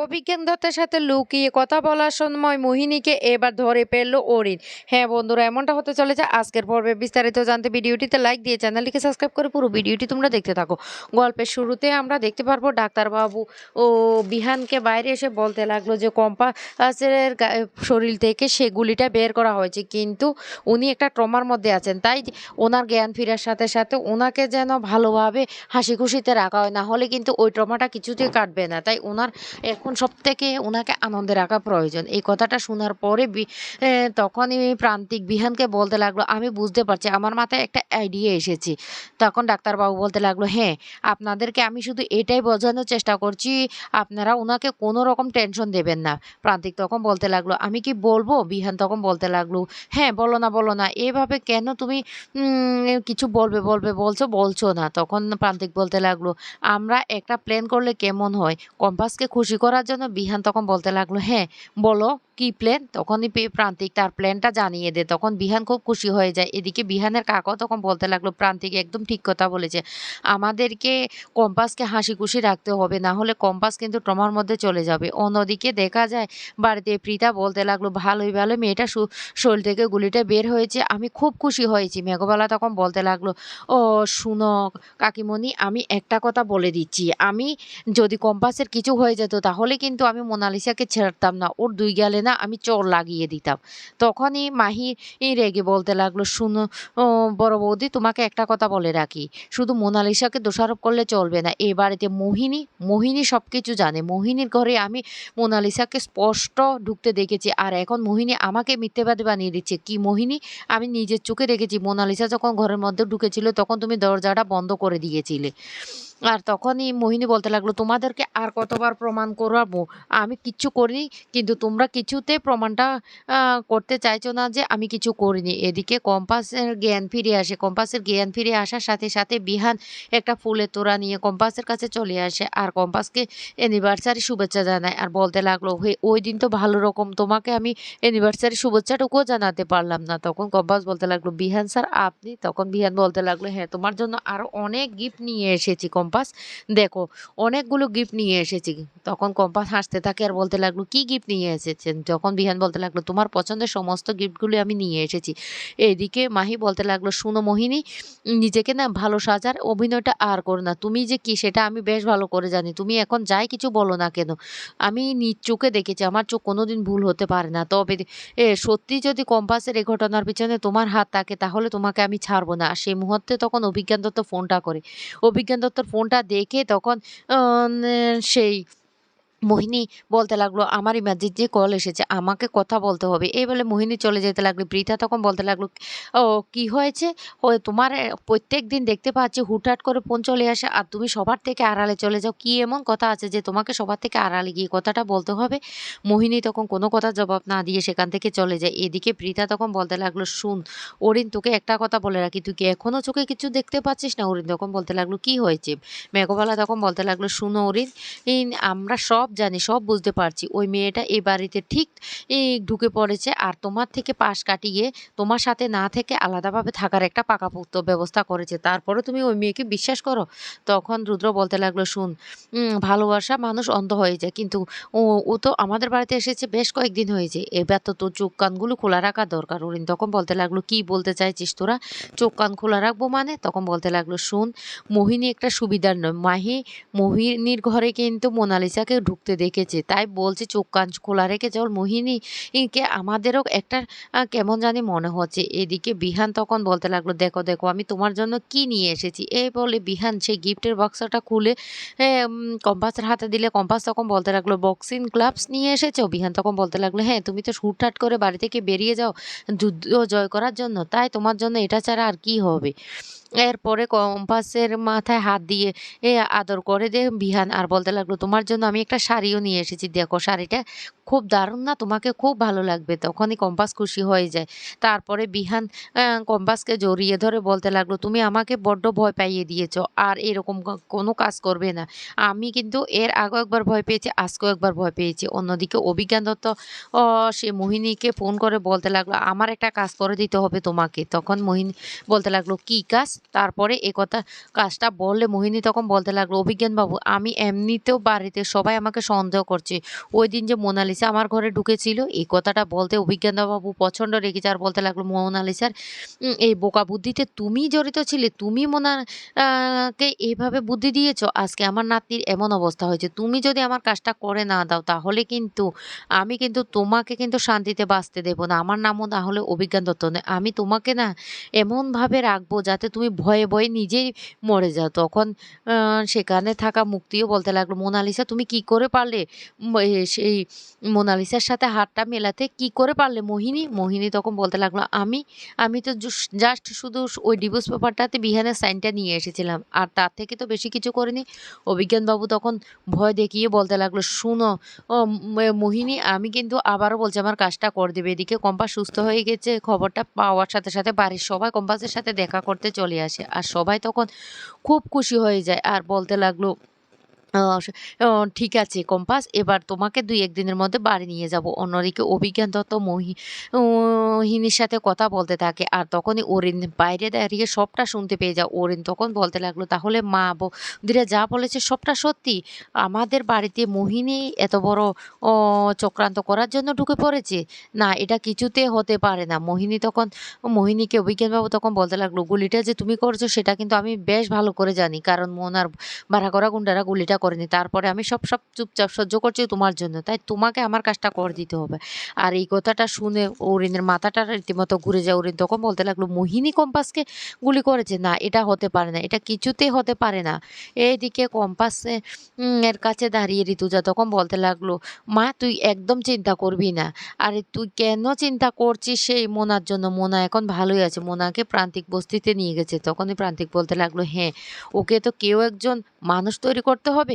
অভিজ্ঞান দত্তের সাথে লুকিয়ে কথা বলার সময় মোহিনীকে এবার ধরে ফেলল অরিন। হ্যাঁ বন্ধুরা, এমনটা হতে চলেছে আজকের পর্বে। বিস্তারিত জানতে ভিডিওটিতে লাইক দিয়ে চ্যানেলটিকে সাবস্ক্রাইব করে পুরো ভিডিওটি তোমরা দেখতে থাকো। গল্পের শুরুতে আমরা দেখতে পারবো ডাক্তারবাবু ও বিহানকে বাইরে এসে বলতে লাগলো যে কম্পাসের শরীর থেকে সে গুলিটা বের করা হয়েছে, কিন্তু উনি একটা ট্রমার মধ্যে আছেন, তাই ওনার জ্ঞান ফেরার সাথে সাথে ওনাকে যেন ভালোভাবে হাসি খুশিতে রাখা হয়, না হলে কিন্তু ওই ট্রমাটা কিছুতেই কাটবে না। তাই ওনার এখন সবথেকে ওনাকে আনন্দে রাখা প্রয়োজন। এই কথাটা শোনার পরে তখনই প্রান্তিক বিহানকে বলতে লাগলো, আমি বুঝতে পারছি, আমার মাথায় একটা আইডিয়া এসেছে। তখন ডাক্তারবাবু বলতে লাগলো, হ্যাঁ আপনাদেরকে আমি শুধু এটাই বোঝানোর চেষ্টা করছি, আপনারা ওনাকে কোনো রকম টেনশন দেবেন না। প্রান্তিক তখন বলতে লাগলো, আমি কি বলবো? বিহান তখন বলতে লাগলো, হ্যাঁ বলো না, এভাবে কেন তুমি কিছু বলবে বলবে বলছো বলছো না। তখন প্রান্তিক বলতে লাগলো, আমরা একটা প্ল্যান করলে কেমন হয় কম্পাসকে খুশি করার জন্য। বিহান তখন বলতে লাগলো, হ্যাঁ বলো কি প্ল্যান। তখনই প্রান্তিক তার প্ল্যানটা জানিয়ে দেয়। তখন বিহান খুব খুশি হয়ে যায়। এদিকে বিহানের কাকাও তখন বলতে লাগলো, প্রান্তিক একদম ঠিক কথা বলেছে, আমাদেরকে কম্পাসকে হাসি খুশি রাখতে হবে, না হলে কম্পাস কিন্তু ট্রমার মধ্যে চলে যাবে। অন্যদিকে দেখা যায় বাড়িতে প্রীতা বলতে লাগলো, ভালোই মেয়েটা শরীর থেকে গুলিটা বের হয়েছে, আমি খুব খুশি হয়েছি। মেঘবালা তখন বলতে লাগলো, ও শুনো কাকিমণি, আমি একটা কথা বলে দিচ্ছি, আমি যদি কম্পাসের কিছু হয়ে যেত তাহলে কিন্তু আমি মোনালিসাকে ছাড়তাম না, ওর দুই গালে না আমি চোর লাগিয়ে দিতাম। তখনই মাহি রেগে বলতে লাগলো, শুনো বড় বৌদি, তোমাকে একটা কথা বলে রাখি, শুধু মোনালিসাকে দোষারোপ করলে চলবে না। এ বাড়িতে মোহিনী সব কিছু জানে। মোহিনীর ঘরে আমি মোনালিসাকে স্পষ্ট ঢুকতে দেখেছি, আর এখন মোহিনী আমাকে মিথ্যেবাদী বানিয়ে দিচ্ছে। কি মোহিনী? আমি নিজের চোখে দেখেছি, মোনালিসা যখন ঘরের মধ্যে ঢুকেছিল তখন তুমি দরজাটা বন্ধ করে দিয়েছিলে। আর তখনই মোহিনী বলতে লাগলো, তোমাদেরকে আর কতবার প্রমাণ করাবো, আমি কিচ্ছু করিনি। কিন্তু তোমরা কিছুতে প্রমাণটা করতে চাইছো না যে আমি কিছু করিনি। এদিকে কম্পাসের জ্ঞান ফিরে আসে। কম্পাসের জ্ঞান ফিরে আসার সাথে সাথে বিহান একটা ফুলের তোড়া নিয়ে কম্পাসের কাছে চলে আসে আর কম্পাসকে অ্যানিভার্সারি শুভেচ্ছা জানায়। আর বলতে লাগলো, ওই দিন তো ভালো রকম তোমাকে আমি অ্যানিভার্সারি শুভেচ্ছাটুকুও জানাতে পারলাম না। তখন কম্পাস বলতে লাগলো, বিহান স্যার আপনি? তখন বিহান বলতে লাগলো, হ্যাঁ তোমার জন্য আরো অনেক গিফট নিয়ে এসেছি কম্পাস, দেখো অনেকগুলো গিফট নিয়ে এসেছি। তখন কম্পাস হাসতে থাকে আর বলতে লাগলো, কি গিফট নিয়ে এসেছেন? তখন বিহান বলতে লাগলো, তোমার পছন্দের সমস্ত গিফটগুলো আমি নিয়ে এসেছি। এদিকে মাহি বলতে লাগলো, শুনো মোহিনী, নিজেকে না ভালো সাজার অভিনয়টা আর করো না, তুমি যে কি সেটা আমি বেশ ভালো করে জানি। তুমি এখন যাই কিছু বলো না কেন, আমি নিজ চোখে দেখেছি, আমার চোখ কোনোদিন ভুল হতে পারে না। তবে সত্যি যদি কম্পাসের এই ঘটনার পিছনে তোমার হাত থাকে তাহলে তোমাকে আমি ছাড়বো না। আর সেই মুহূর্তে তখন অভিজ্ঞান দত্ত ফোনটা করে। অভিজ্ঞান দত্তর ফোনটা দেখে তখন সেই মোহিনী বলতে লাগলো, আমার ইমার্জেন্সি কল এসেছে, আমাকে কথা বলতে হবে। এই বলে মোহিনী চলে যেতে লাগলো। বৃথা তখন বলতে লাগলো, ও কি হয়েছে? ও তোমার প্রত্যেক দিন দেখতে পাচ্ছি হুটহাট করে ফোন চলে আসে আর তুমি সবার থেকে আড়ালে চলে যাও, কি এমন কথা আছে যে তোমাকে সবার থেকে আড়ালে গিয়ে কথাটা বলতে হবে? মোহিনী তখন কোনো কথা জবাব না দিয়ে সেখান থেকে চলে যায়। এদিকে বৃথা তখন বলতে লাগলো, শুন অরিন, তোকে একটা কথা বলে রাখি, তুই কি এখনো চোখে কিছু দেখতে পাচ্ছিস না? অরিন তখন বলতে লাগলো, কি হয়েছে? মেঘবালা তখন বলতে লাগলো, শুনো অরিন, আমরা সব জানি, সব বুঝতে পারছি, ওই মেয়েটা এই বাড়িতে ঠিক ঢুকে পড়েছে আর তোমার থেকে পাশ কাটিয়ে তোমার সাথে না থেকে আলাদাভাবে থাকার একটা পাকাপোক্ত ব্যবস্থা করেছে। তারপরে তুমি ওই মেয়েকে বিশ্বাস করো? তখন রুদ্র বলতে লাগলো, শুন, ভালোবাসা মানুষ অন্ধ হয়ে যায়, কিন্তু ও ও তো আমাদের বাড়িতে এসেছে বেশ কয়েকদিন হয়েছে, এবার তো তোর চোখ কানগুলো খোলা রাখা দরকার। অরিন তখন বলতে লাগলো, কি বলতে চাইছিস তোরা? চোখ কান খোলা রাখবো মানে? তখন বলতে লাগলো, শুন, মোহিনী একটা সুবিধার নয়, মোহিনীর ঘরে কিন্তু মোনালিসাকে ঢুকতে দেখেছে, তাই বলছে চোখ কান খোলা রেখে চল। মোহিনীকে আমাদেরও একটা কেমন জানি মনে হচ্ছে। এদিকে বিহান তখন বলতে লাগলো, দেখো আমি তোমার জন্য কি নিয়ে এসেছি। এই বলে বিহান সেই গিফটের বক্সটা খুলে কম্পাসের হাতে দিলে কম্পাস তখন বলতে লাগলো, বক্সিং গ্লাভস নিয়ে এসেছো? বিহান তখন বলতে লাগলো, হ্যাঁ তুমি তো হুটহাট করে বাড়ি থেকে বেরিয়ে যাও যুদ্ধ জয় করার জন্য, তাই তোমার জন্য এটা ছাড়া আর কি হবে। এরপরে কম্পাসের মাথায় হাত দিয়ে আদর করে দে বিহান আর বলতে লাগলো, তোমার জন্য আমি একটা শাড়িও নিয়ে এসেছি, দেখো শাড়িটা খুব দারুণ না, তোমাকে খুব ভালো লাগবে। তখনই কম্পাস খুশি হয়ে যায়। তারপরে বিহান কম্পাসকে জড়িয়ে ধরে বলতে লাগলো, "তুমি আমাকে বড্ড ভয় পাইয়ে দিয়েছ। আর এরকম কোনো কাজ করবে না। আমি কিন্তু এর আগেও একবার ভয় পেয়েছি, আজকেও একবার ভয় পেয়েছি।" অন্যদিকে অভিজ্ঞান দত্ত অ সে মোহিনীকে ফোন করে বলতে লাগলো, "আমার একটা কাজ করে দিতে হবে তোমাকে।" তখন মোহিনী বলতে লাগলো, "কি কাজ?" তারপরে কাজটা বললে মোহিনী তখন বলতে লাগলো, "অভিজ্ঞান বাবু, আমি এমনিতেও বাড়িতে সবাই আমাকে সন্দেহ করছে। ওইদিন যে মোনালিসা আমার ঘরে ঢুকেছিল, এই কথাটা বলতে অভিজ্ঞানবাবু প্রচণ্ড রেগে যায় আর বলতে লাগলো, "মোনালিসার এই বোকা বুদ্ধিতে তুমিই জড়িত ছিলে? তুমি কে এভাবে বুদ্ধি দিয়েছ? আজকে আমার নাতনির এমন অবস্থা হয়েছে। তুমি যদি আমার কাজটা করে না দাও তাহলে কিন্তু আমি কিন্তু তোমাকে কিন্তু শান্তিতে বাঁচতে দেব না। আমার নামও না হলে অভিজ্ঞান দত্ত নয়। আমি তোমাকে না এমনভাবে রাখবো যাতে তুমি ভয়ে, ভয়ে নিজেই মরে যাও।" তখন আ সেখানে থাকা মুক্তিও বলতে লাগলো, "মোনালিসা, তুমি কি করে পারলে সেই মোনালিসার সাথে হাতটা মেলাতে? কি করে পারলে মোহিনী?" মোহিনী তখন বলতে লাগলো, আমি তো জাস্ট শুধু ওই ডিভোর্স পেপারটাতে বিহানের সাইনটা নিয়ে এসেছিলাম। আর তার থেকে তো বেশি কিছু করিনি। অভিজ্ঞানবাবু তখন ভয় দেখিয়ে বলতে লাগলো, "শুনো মোহিনী, আমি কিন্তু আবারও বলছি আমার কাজটা করে দিবে।" এদিকে কম্পাস সুস্থ হয়ে গেছে খবরটা পাওয়ার সাথে, সাথে বাড়ির সবাই কম্পাসের সাথে দেখা করতে চলে আসে। আর সবাই তখন খুব খুশি হয়ে যায়। আর বলতে লাগলো, আ স অ ঠিক আছে কম্পাস, এবার তোমাকে ২-১ দিনের মধ্যে বাড়ি নিয়ে যাবো। অন্যদিকে অভিজ্ঞান দত্ত মোহিনীর সাথে কথা বলতে থাকে। আর তখনই অরিন বাইরে দাঁড়িয়ে সবটা শুনতে পেয়ে যায়। অরিন তখন বলতে লাগলো, "তাহলে মা বৌদিরা যা বলেছে সবটা সত্যি? আমাদের বাড়িতে মোহিনী এত বড় অ চক্রান্ত করার জন্য ঢুকে পড়েছে? না, এটা কিছুতে হতে পারে না।" মোহিনীকে অভিজ্ঞানবাবু তখন বলতে লাগলো, "গুলিটা যে তুমি করেছো সেটা কিন্তু আমি বেশ ভালো করে জানি। কারণ মোনার ভাড়া করা গুন্ডারা গুলিটা করেনি। তারপরে আমি সব চুপচাপ সহ্য করছি তোমার জন্য। তাই তোমাকে আমার কাজটা করে দিতে হবে।" আর এই কথাটা শুনে অরিনের মাথাটা রীতিমতো ঘুরে যায়। অরিন তখন বলতে লাগলো, "মোহিনী কম্পাসকে গুলি করেছে? না, এটা হতে পারে না। এটা কিছুতেই হতে পারে না।" এইদিকে কম্পাস এর কাছে দাঁড়িয়ে ঋতুজা তখন বলতে লাগলো, "মা, তুই একদম চিন্তা করবি না। আরে তুই কেন চিন্তা করছিস সেই মোনার জন্য? মোনা এখন ভালোই আছে। মোনাকে প্রান্তিক বস্তিতে নিয়ে গেছে।" তখনই প্রান্তিক বলতে লাগলো, "হ্যাঁ, ওকে তো কেউ একজন মানুষ তৈরি করতে হবে।